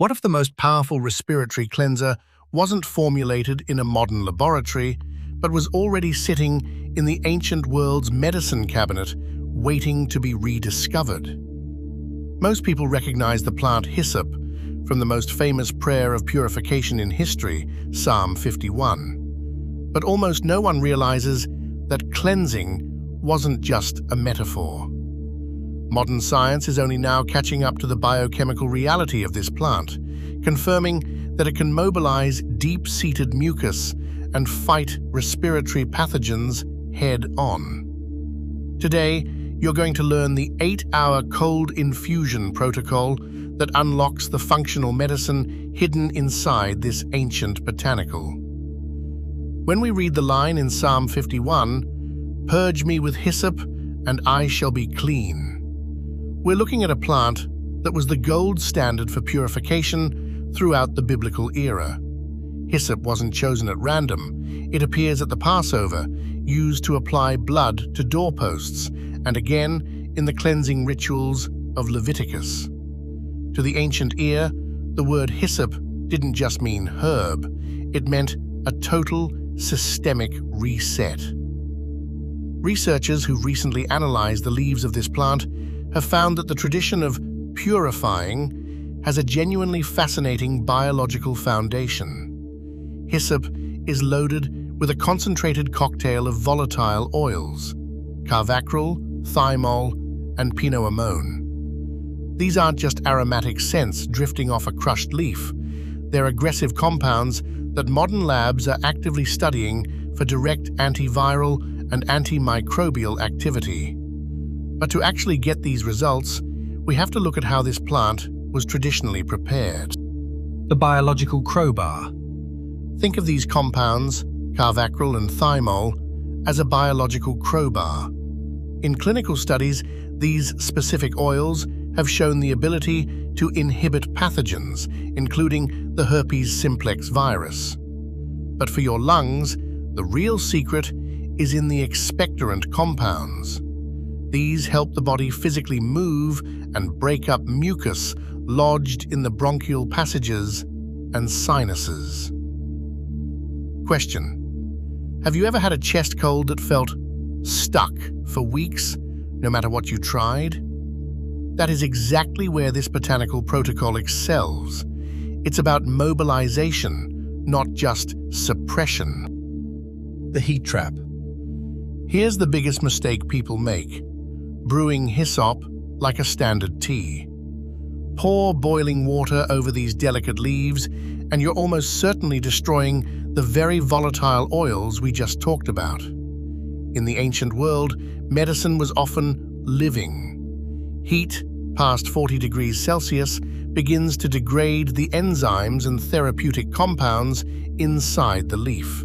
What if the most powerful respiratory cleanser wasn't formulated in a modern laboratory, but was already sitting in the ancient world's medicine cabinet, waiting to be rediscovered? Most people recognize the plant hyssop from the most famous prayer of purification in history, Psalm 51. But almost no one realizes that cleansing wasn't just a metaphor. Modern science is only now catching up to the biochemical reality of this plant, confirming that it can mobilize deep-seated mucus and fight respiratory pathogens head-on. Today, you're going to learn the 8-hour cold infusion protocol that unlocks the functional medicine hidden inside this ancient botanical. When we read the line in Psalm 51, "Purge me with hyssop, and I shall be clean," we're looking at a plant that was the gold standard for purification throughout the biblical era. Hyssop wasn't chosen at random. It appears at the Passover, used to apply blood to doorposts, and again in the cleansing rituals of Leviticus. To the ancient ear, the word hyssop didn't just mean herb. It meant a total systemic reset. Researchers who've recently analyzed the leaves of this plant have found that the tradition of purifying has a genuinely fascinating biological foundation. Hyssop is loaded with a concentrated cocktail of volatile oils: carvacrol, thymol, and pinoamone. These aren't just aromatic scents drifting off a crushed leaf. They're aggressive compounds that modern labs are actively studying for direct antiviral and antimicrobial activity. But to actually get these results, we have to look at how this plant was traditionally prepared. The biological crowbar. Think of these compounds, carvacrol and thymol, as a biological crowbar. In clinical studies, these specific oils have shown the ability to inhibit pathogens, including the herpes simplex virus. But for your lungs, the real secret is in the expectorant compounds. These help the body physically move and break up mucus lodged in the bronchial passages and sinuses. Question: have you ever had a chest cold that felt stuck for weeks, no matter what you tried? That is exactly where this botanical protocol excels. It's about mobilization, not just suppression. The heat trap. Here's the biggest mistake people make: brewing hyssop like a standard tea. Pour boiling water over these delicate leaves, and you're almost certainly destroying the very volatile oils we just talked about. In the ancient world, medicine was often living. Heat, past 40 degrees Celsius, begins to degrade the enzymes and therapeutic compounds inside the leaf.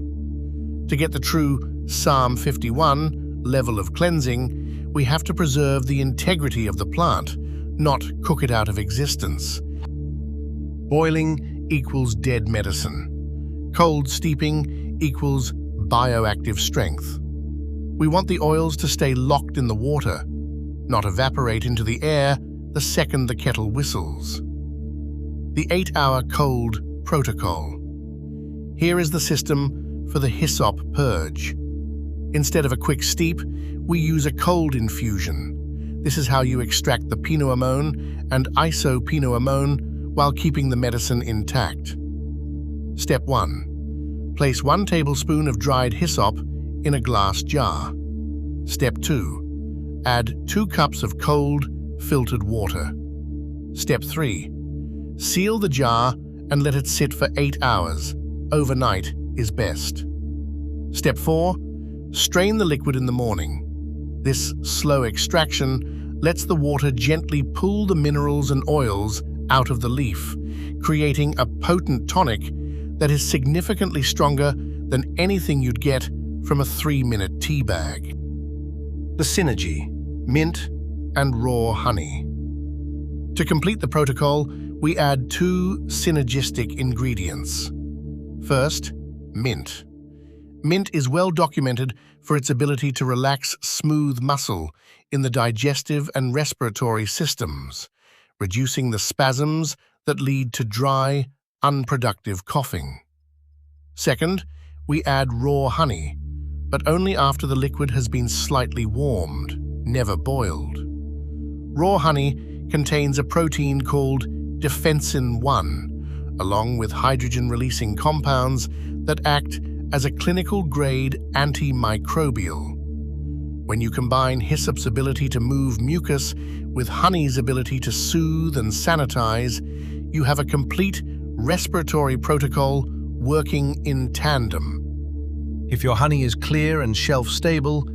To get the true Psalm 51 level of cleansing, we have to preserve the integrity of the plant, not cook it out of existence. Boiling equals dead medicine. Cold steeping equals bioactive strength. We want the oils to stay locked in the water, not evaporate into the air the second the kettle whistles. The 8-hour cold protocol. Here is the system for the hyssop purge. Instead of a quick steep, we use a cold infusion. This is how you extract the pinoamone and isopinoamone while keeping the medicine intact. Step 1. Place 1 tablespoon of dried hyssop in a glass jar. Step 2. Add 2 cups of cold, filtered water. Step 3. Seal the jar and let it sit for 8 hours. Overnight is best. Step 4. Strain the liquid in the morning. This slow extraction lets the water gently pull the minerals and oils out of the leaf, creating a potent tonic that is significantly stronger than anything you'd get from a 3-minute tea bag. The synergy: mint and raw honey. To complete the protocol, we add 2 synergistic ingredients. First, mint. Mint is well documented for its ability to relax smooth muscle in the digestive and respiratory systems, reducing the spasms that lead to dry, unproductive coughing. Second, we add raw honey, but only after the liquid has been slightly warmed, never boiled. Raw honey contains a protein called defensin-1, along with hydrogen-releasing compounds that act as a clinical-grade antimicrobial. When you combine hyssop's ability to move mucus with honey's ability to soothe and sanitize, you have a complete respiratory protocol working in tandem. If your honey is clear and shelf-stable,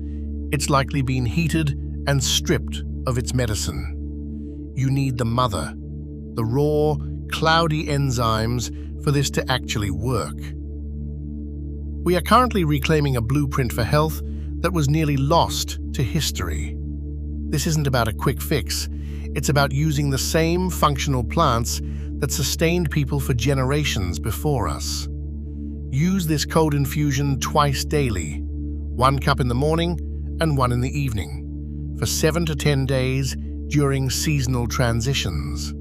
It's likely been heated and stripped of its medicine. You need the mother, the raw, cloudy enzymes for this to actually work. We are currently reclaiming a blueprint for health that was nearly lost to history. This isn't about a quick fix. It's about using the same functional plants that sustained people for generations before us. Use this cold infusion twice daily, 1 cup in the morning and 1 in the evening, for 7 to 10 days during seasonal transitions.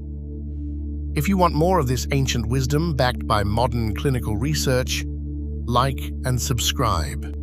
If you want more of this ancient wisdom backed by modern clinical research, like and subscribe.